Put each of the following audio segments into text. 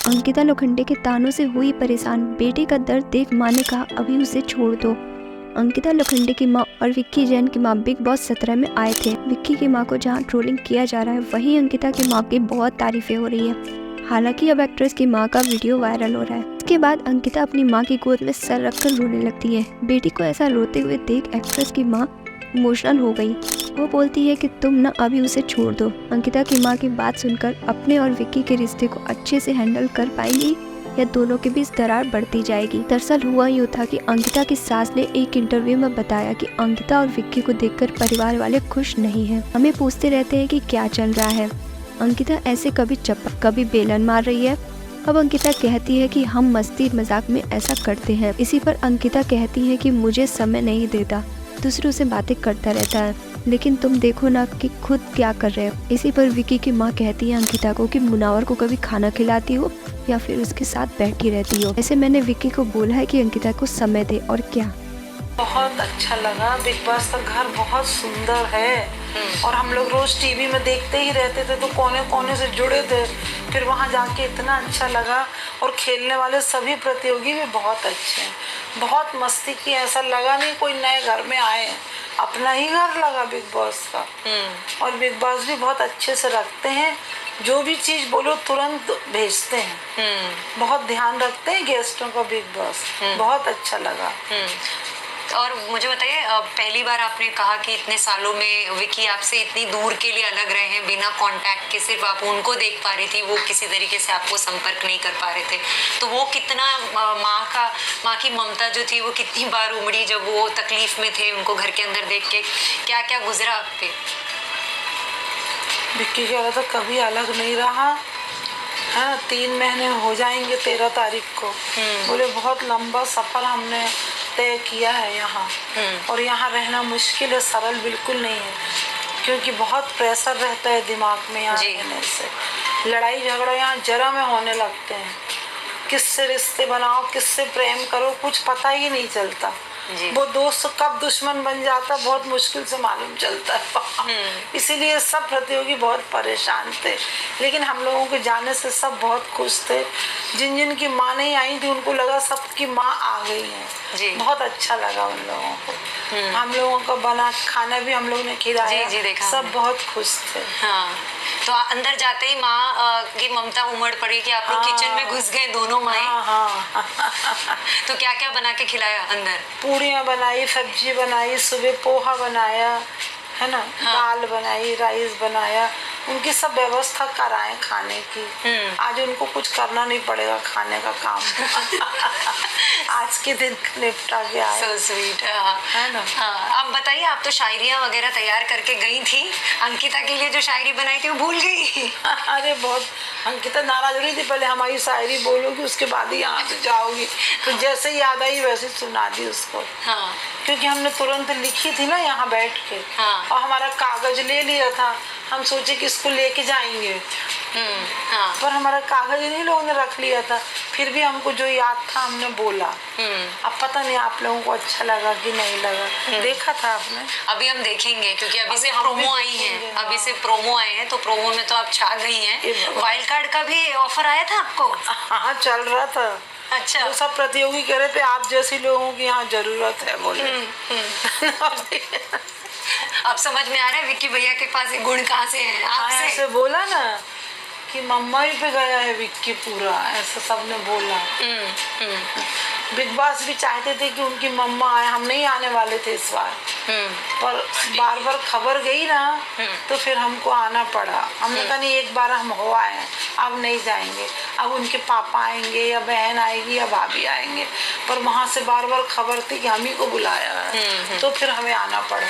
अंकिता लोखंडे के तानों से हुई परेशान। बेटी का दर्द देख माँ ने कहा अभी उसे छोड़ दो। अंकिता लोखंडे की माँ और विक्की जैन की माँ बिग बॉस 17 में आए थे। विक्की की माँ को जहाँ ट्रोलिंग किया जा रहा है वहीं अंकिता की माँ की बहुत तारीफें हो रही है। हालांकि अब एक्ट्रेस की माँ का वीडियो वायरल हो रहा है। इसके बाद अंकिता अपनी माँ की गोद में सर रखकर रोने लगती है। बेटी को ऐसा रोते हुए देख एक्ट्रेस की माँ इमोशनल हो गई। वो बोलती है कि तुम ना अभी उसे छोड़ दो। अंकिता की माँ की बात सुनकर अपने और विक्की के रिश्ते को अच्छे से हैंडल कर पाएंगी या दोनों के बीच दरार बढ़ती जाएगी। दरअसल हुआ यूँ था कि अंकिता की सास ने एक इंटरव्यू में बताया कि अंकिता और विक्की को देखकर परिवार वाले खुश नहीं हैं। हमें पूछते रहते हैं कि क्या चल रहा है। अंकिता ऐसे कभी चप्पल कभी बेलन मार रही है। अब अंकिता कहती है कि हम मस्ती मजाक में ऐसा करते हैं। इसी पर अंकिता कहती है कि मुझे समय नहीं देता, दूसरों से बातें करता रहता है, लेकिन तुम देखो ना कि खुद क्या कर रहे हो। इसी पर विक्की की माँ कहती है अंकिता को कि मुनावर को कभी खाना खिलाती हो या फिर उसके साथ बैठी रहती हो। ऐसे मैंने विक्की को बोला है कि अंकिता को समय दे। और क्या बहुत अच्छा लगा। बिग बॉस का घर बहुत सुंदर है और हम लोग रोज टीवी में देखते ही रहते थे तो कोने कोने से जुड़े थे। फिर वहाँ जाके इतना अच्छा लगा और खेलने वाले सभी प्रतियोगी भी बहुत अच्छे हैं। बहुत मस्ती की, ऐसा लगा नहीं कोई नए घर में आए हैं, अपना ही घर लगा बिग बॉस का। और बिग बॉस भी बहुत अच्छे से रखते हैं, जो भी चीज बोलो तुरंत भेजते हैं। बहुत ध्यान रखते हैं गेस्टों का बिग बॉस। बहुत अच्छा लगा। और मुझे बताइए, पहली बार आपने कहा कि इतने सालों में विक्की आपसे इतनी दूर के लिए अलग रहे हैं, बिना कांटेक्ट के, सिर्फ आप उनको देख पा रही थी, वो किसी तरीके से आपको संपर्क नहीं कर पा रहे थे। तो वो कितना माँ की ममता जो थी वो कितनी बार उमड़ी जब वो तकलीफ में थे, उनको घर के अंदर देख के क्या क्या गुजरा आप पे? विक्की कह रहा था कभी अलग नहीं रहा है, 3 महीने हो जाएंगे 13 तारीख को। बोले बहुत लंबा सफर हमने तय किया है यहाँ, और यहाँ रहना मुश्किल है, सरल बिल्कुल नहीं है, क्योंकि बहुत प्रेशर रहता है दिमाग में यहाँ रहने से। लड़ाई झगड़ा यहाँ जरा में होने लगते हैं, किससे रिश्ते बनाओ, किससे प्रेम करो, कुछ पता ही नहीं चलता। वो दोस्त कब दुश्मन बन जाता बहुत मुश्किल से मालूम चलता है। इसीलिए सब प्रतियोगी बहुत परेशान थे, लेकिन हम लोगों के जाने से सब बहुत खुश थे। जिन जिन की माँ नहीं आई थी उनको लगा सबकी माँ आ गई है। बहुत अच्छा लगा उन लोगों को। हम लोगों का बना खाना भी हम लोग ने खिलाया, सब बहुत खुश थे। तो अंदर जाते ही माँ की ममता उमड़ पड़ी कि आप लोग किचन में घुस गए दोनों माएं। तो क्या क्या बना के खिलाया अंदर? पूड़ियाँ बनाई, सब्जी बनाई, सुबह पोहा बनाया है ना, दाल बनाई, राइस बनाया, उनकी सब व्यवस्था कराएं खाने की। आज उनको कुछ करना नहीं पड़ेगा खाने का काम। आज के दिन निपटा गया है। So sweet, है ना। अब बताइए, आप तो शायरियाँ वगैरह तैयार करके गई थी, अंकिता के लिए जो शायरी बनाई थी वो भूल गई? अरे बहुत, अंकिता नाराज हो रही थी, पहले हमारी शायरी बोलोगी उसके बाद ही यहाँ से जाओगी। तो जैसे ही याद आई वैसे सुना दी उसको। क्योंकि हमने तुरंत लिखी थी ना यहाँ बैठ के। और हमारा कागज ले लिया था, हम सोचे कि इसको लेके जाएंगे। पर हमारा कागज नहीं लोगों ने रख लिया था, फिर भी हमको जो याद था हमने बोला। अब पता नहीं आप लोगों को अच्छा लगा कि नहीं लगा। देखा था आपने? अभी हम देखेंगे, क्योंकि अभी से प्रोमो आई है, अभी से प्रोमो आए हैं, तो प्रोमो में तो आप छा गई हैं। वाइल्ड कार्ड का भी ऑफर आया था आपको? हाँ, चल रहा था। अच्छा। वो सब प्रतियोगी कह रहे थे आप जैसी लोगों की यहाँ जरूरत है, बोले। अब समझ में आ रहा है विक्की भैया के पास ये गुण कहाँ से है। आपसे ऐसे बोला ना कि मम्मा ही पे गया है विक्की पूरा, ऐसा सबने बोला। बिग बॉस भी चाहते थे कि उनकी मम्मा आए, हम नहीं आने वाले थे इस बार, पर बार बार खबर गई ना तो फिर हमको आना पड़ा। हमने कहा नहीं, एक बार हम हो आए, अब नहीं जाएंगे, अब उनके पापा आएंगे या बहन आएगी या भाभी आएंगे, पर वहाँ से बार बार खबर थी कि हम ही को बुलाया है, तो फिर हमें आना पड़ा।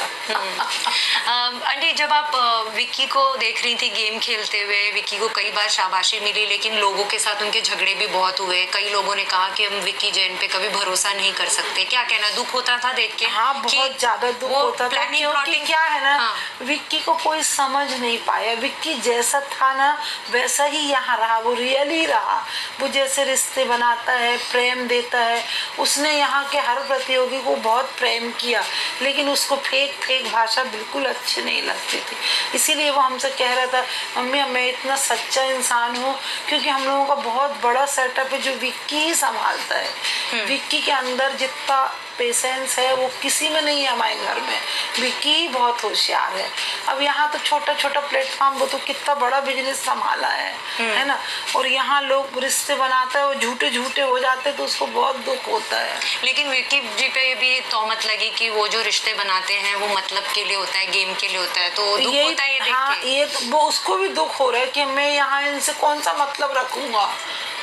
आंटी, जब आप विक्की को देख रही थी गेम खेलते हुए, विक्की को कई बार शाबाशी मिली, लेकिन लोगों के साथ उनके झगड़े भी बहुत हुए। कई लोगों ने कहा कि हम विक्की जैन पे कभी भरोसा नहीं कर सकते। क्या कहना, दुख होता था देख के? हाँ, बहुत ज्यादा दुख होता था, क्योंकि क्या है ना, विक्की को कोई समझ नहीं पाया। विक्की जैसा था ना वैसा ही यहाँ रहा, वो रियल ही रहा। वो जैसे रिश्ते बनाता है, प्रेम देता है, उसने यहाँ के हर प्रतियोगी को बहुत प्रेम किया, लेकिन उसको फेक भाषा बिल्कुल अच्छी नहीं लगती थी। इसीलिए वो हमसे कह रहा था, मम्मी मैं इतना सच्चा इंसान हूँ, क्योंकि हम लोगों का बहुत बड़ा सेटअप है जो विक्की ही संभालता है। विक्की के अंदर जितना पेशेंस है वो किसी में नहीं है हमारे घर में। विक्की ही बहुत होशियार है। अब यहाँ तो छोटा छोटा प्लेटफॉर्म, वो तो कितना बड़ा बिजनेस संभाला है ना। और यहाँ लोग रिश्ते बनाते हैं, वो झूठे झूठे हो जाते हैं तो उसको बहुत दुख होता है। लेकिन विक्की जी पे भी तोहमत लगी कि वो जो रिश्ते बनाते हैं वो मतलब के लिए होता है, गेम के लिए होता है, तो दुख होता है ये देख के। ये तो वो उसको भी दुख हो रहा है कि मैं यहाँ इनसे कौन सा मतलब रखूंगा,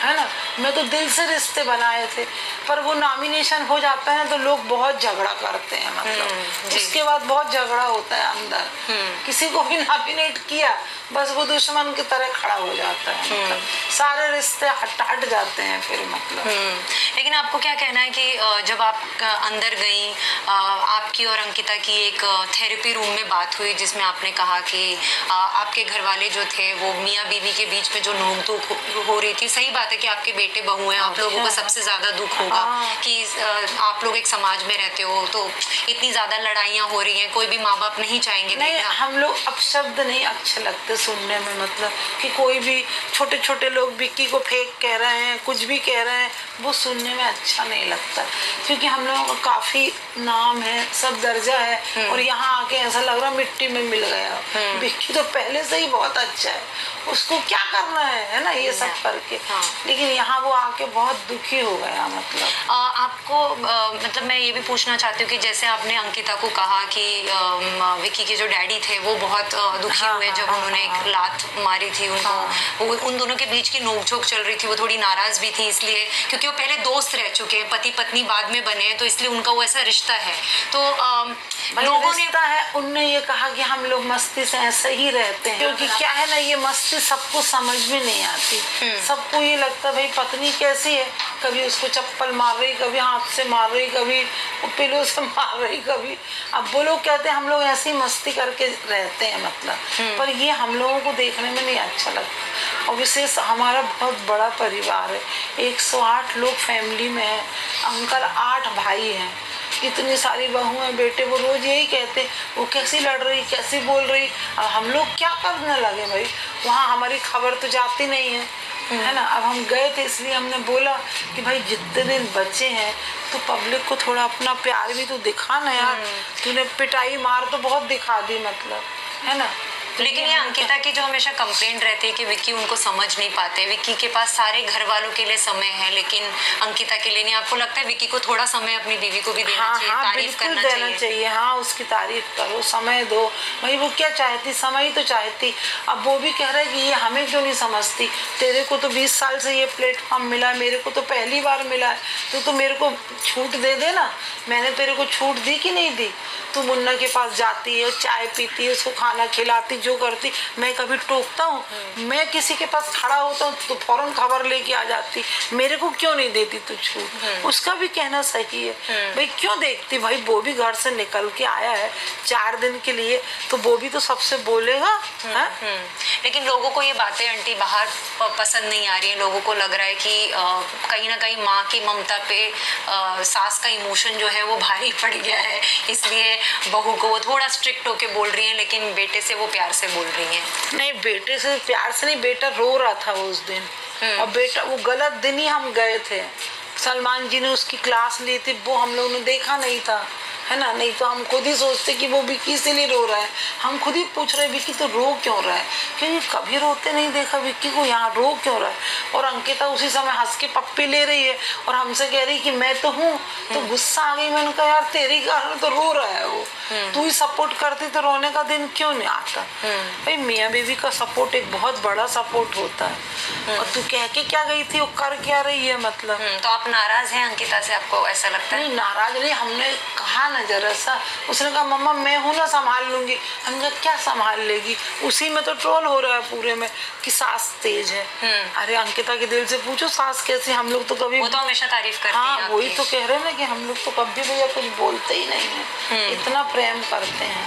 है ना। मैं तो दिल से रिश्ते बनाए थे, पर वो नॉमिनेशन हो जाता है तो लोग बहुत झगड़ा करते हैं, मतलब उसके बाद बहुत झगड़ा होता है अंदर। किसी को भी नॉमिनेट किया बस वो दुश्मन की तरह खड़ा हो जाता है, मतलब सारे रिश्ते हट जाते हैं फिर, मतलब। लेकिन आपको क्या कहना है कि जब आप अंदर गई, आपकी और अंकिता की एक थेरेपी रूम में बात हुई जिसमें आपने कहा कि आपके घर वाले जो थे वो मियाँ बीवी के बीच में जो नोक-झोंक हो रही थी, सही बात है कि आपके बेटे बहू हैं, आप लोगों को सबसे ज्यादा दुख होगा कि आप लोग एक समाज में रहते हो तो इतनी ज्यादा लड़ाइयाँ हो रही हैं, कोई भी माँ बाप नहीं चाहेंगे देखना। हम लोग अब शब्द नहीं अच्छे लगते सुनने में, मतलब कि कोई भी छोटे छोटे लोग विक्की को फेक कह रहे हैं, कुछ भी कह रहे हैं, वो सुनने में अच्छा नहीं लगता, क्योंकि हम लोगों का काफी नाम है, सब दर्जा है, और यहाँ आके ऐसा लग रहा मिट्टी में मिल गया। विक्की तो पहले से ही बहुत अच्छा है, उसको क्या करना है ना, ये सब करके। लेकिन यहाँ वो आके बहुत दुखी हो गया, मतलब। आपको मतलब मैं ये भी पूछना चाहती हूँ कि जैसे आपने अंकिता को कहा कि विक्की के जो डैडी थे वो बहुत दुखी हुए जब उन्होंने एक लात मारी थी उनको, उन दोनों के बीच की नोकझोंक चल रही थी, वो थोड़ी नाराज भी थी इसलिए, क्योंकि वो पहले दोस्त रह चुके हैं, पति पत्नी बाद में बने हैं, तो इसलिए उनका वो ऐसा रिश्ता है। तो लोगों ने उनने ये कहा कि हम लोग मस्ती से ऐसे ही रहते हैं, क्योंकि क्या है ना, ये मस्ती सबको समझ में नहीं आती। सबको ये लगता भाई पत्नी कैसी है, कभी उसको चप्पल मार रही, कभी हाथ से मार रही, कभी पिलो से मार रही, कभी। अब वो लोग कहते हैं हम लोग ऐसी मस्ती करके रहते हैं, मतलब। पर ये हम लोगों को देखने में नहीं अच्छा लगता। और विशेष हमारा बहुत बड़ा परिवार है, 108 लोग फैमिली में है, अंकल 8 भाई हैं, इतनी सारी बहू हैं, बेटे, वो रोज यही कहते वो कैसी लड़ रही, कैसी बोल रही। अब हम लोग क्या करने लगे भाई, वहाँ हमारी खबर तो जाती नहीं है ना। अब हम गए थे इसलिए हमने बोला कि भाई जितने दिन बचे हैं तो पब्लिक को थोड़ा अपना प्यार भी तो दिखा ना यार। तूने पिटाई मार तो बहुत दिखा दी, मतलब, है ना। लेकिन ये अंकिता की जो हमेशा कंप्लेंट रहती है कि विक्की उनको समझ नहीं पाते, विक्की के पास सारे घर वालों के लिए समय है लेकिन अंकिता के लिए नहीं। आपको लगता है विक्की को थोड़ा समय अपनी बीवी को भी देना चाहिए, तारीफ करना चाहिए? हाँ, उसकी तारीफ करो, समय दो भाई। वो क्या चाहती, समय ही तो चाहती। अब वो भी कह रहा है कि ये हमें क्यों नहीं समझती, तेरे को तो 20 साल से ये प्लेटफॉर्म मिला, मेरे को तो पहली बार मिला है, तो मेरे को छूट दे देना। मैंने तेरे को छूट दी कि नहीं दी? तू मुन्ना के पास जाती है, चाय पीती है, उसको खाना खिलाती, जो करती। मैं कभी टोकता हूँ? मैं किसी के पास खड़ा होता हूँ तो फौरन खबर लेके आ जाती, मेरे को क्यों नहीं देती तू छूट? उसका भी कहना सही है भाई, क्यों देखती भाई? वो भी घर से निकल के आया है 4 दिन के लिए, तो वो भी तो सबसे बोलेगा। लेकिन लोगों को ये बातें आंटी बाहर पसंद नहीं आ रही है। लोगों को लग रहा है कि कहीं ना कहीं माँ की ममता पे सास का इमोशन जो है वो भारी पड़ गया है, इसलिए बहू को वो थोड़ा स्ट्रिक्ट होके बोल रही हैं, लेकिन बेटे से वो प्यार से बोल रही हैं। नहीं, बेटे से प्यार से नहीं, बेटा रो रहा था उस दिन। और बेटा, वो गलत दिन ही हम गए थे, सलमान जी ने उसकी क्लास ली थी, वो हम लोगों ने देखा नहीं था, है ना। नहीं तो हम खुद ही सोचते कि वो विक्की से लिए रो रहा है। हम खुद ही पूछ रहे विक्की तो रो क्यों रहा है, क्योंकि कभी रोते नहीं देखा विक्की को, यहाँ रो क्यों रहा है। और अंकिता उसी समय हंस के पप्पी ले रही है और हमसे कह रही कि मैं तो हूँ। तो गुस्सा आ गई, मैंने कहा यार तेरी कारण तो रो रहा है वो, तू ही सपोर्ट करती तो रोने का दिन क्यों नहीं आता। भाई मियाँ बीवी का सपोर्ट एक बहुत बड़ा सपोर्ट होता है। और तू कह के क्या गई थी, वो कर क्या रही है, मतलब। तो आप नाराज हैं अंकिता से, आपको ऐसा लगता है? नहीं, नाराज नहीं, हमने कहा ना जरा सा। उसने कहा मम्मा मैं हूँ ना, संभाल लूंगी। हमने कहा क्या संभाल लेगी, उसी में तो ट्रोल हो रहा है पूरे में कि सास तेज है। अरे अंकिता के दिल से पूछो सास कैसी, हम लोग तो कभी, वो तो हमेशा तारीफ करती हाँ वही तो कह रहे हैं ना कि हम लोग तो कभी भैया कुछ बोलते ही नहीं है, इतना प्रेम करते हैं,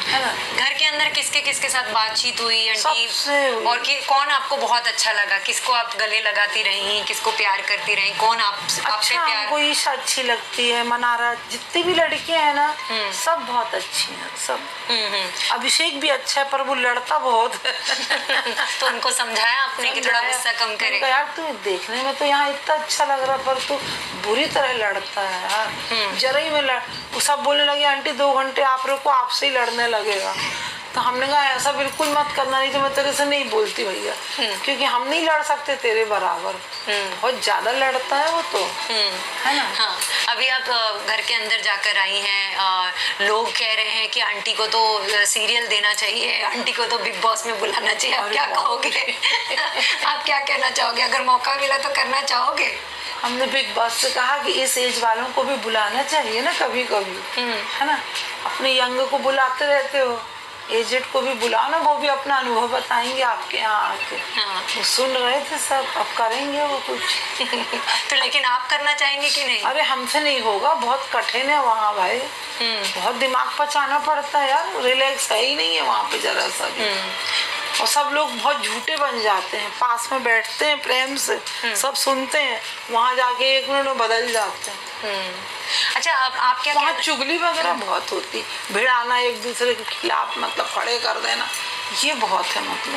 है ना। घर के अंदर किसके किसके साथ बातचीत हुई आंटी? सबसे हुई। और कौन आपको बहुत अच्छा लगा, किसको आप गले लगाती रही, किसको प्यार करती रही, कौन आपसे प्यार? हमको ईशा अच्छी लगती है, मनारा, जितनी भी लड़कियां हैं ना सब बहुत अच्छी हैं सब। अभिषेक भी अच्छा है पर वो लड़ता बहुत है। तो उनको समझाया आपने कि थोड़ा गुस्सा कम करे? यार तू देखने में तो यहाँ इतना अच्छा लग रहा पर तू बुरी तरह लड़ता है यार, जरा ही में वो सब बोलने लगे आंटी 2 घंटे आप रुको आपसे ही लड़ने लगेगा। तो हमने कहा ऐसा बिल्कुल मत करना, नहीं तो मैं तेरे से नहीं बोलती भैया, क्योंकि हम नहीं लड़ सकते तेरे बराबर। बहुत ज्यादा लड़ता है वो तो, है ना। हाँ, अभी आप घर के अंदर जाकर आई हैं, लोग कह रहे हैं कि आंटी को तो सीरियल देना चाहिए, आंटी को तो बिग बॉस में बुलाना चाहिए, आप क्या कहोगे? आप क्या कहना चाहोगे? अगर मौका मिला तो करना चाहोगे? हमने बिग बॉस से कहा कि इस एज वालों को भी बुलाना चाहिए ना कभी कभी, है ना। अपने यंग को बुलाते रहते हो, एजेड को भी बुलाओ ना, वो भी अपना अनुभव बताएंगे आपके यहाँ आके। हाँ। वो सुन रहे थे सब, अब करेंगे वो कुछ। तो लेकिन आप करना चाहेंगे कि नहीं? अरे हमसे नहीं होगा, बहुत कठिन है वहाँ भाई, बहुत दिमाग पचाना पड़ता है यार, रिलैक्स है ही नहीं है वहाँ पे जरा सा भी। और सब लोग बहुत झूठे बन जाते हैं, पास में बैठते हैं प्रेम से, सब सुनते हैं, वहाँ जाके 1 मिनट में बदल जाते हैं। अच्छा, आप क्या वहाँ चुगली वगैरह बहुत होती, भिड़ाना एक दूसरे के खिलाफ, मतलब खड़े कर देना, ये बहुत है मतलब।